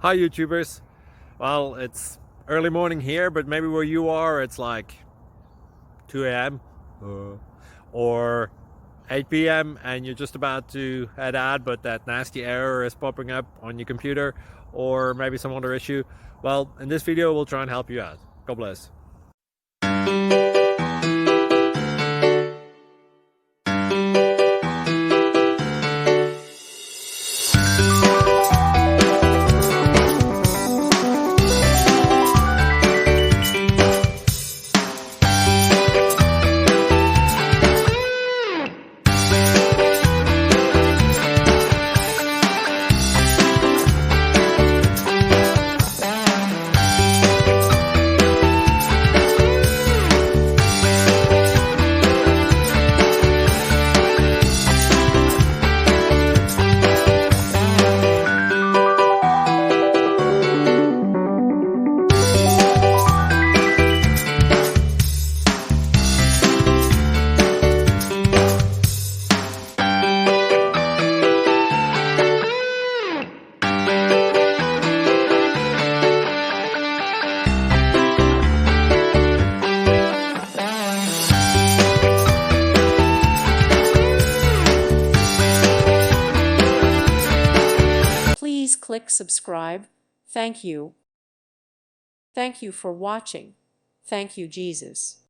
Hi YouTubers. Well, it's early morning here, but maybe where you are it's like 2 a.m. or 8 p.m. and you're just about to head out, but that nasty error is popping up on your computer, or maybe some other issue. Well, in this video we'll try and help you out. God bless. Please click subscribe. Thank you. Thank you for watching. Thank you, Jesus.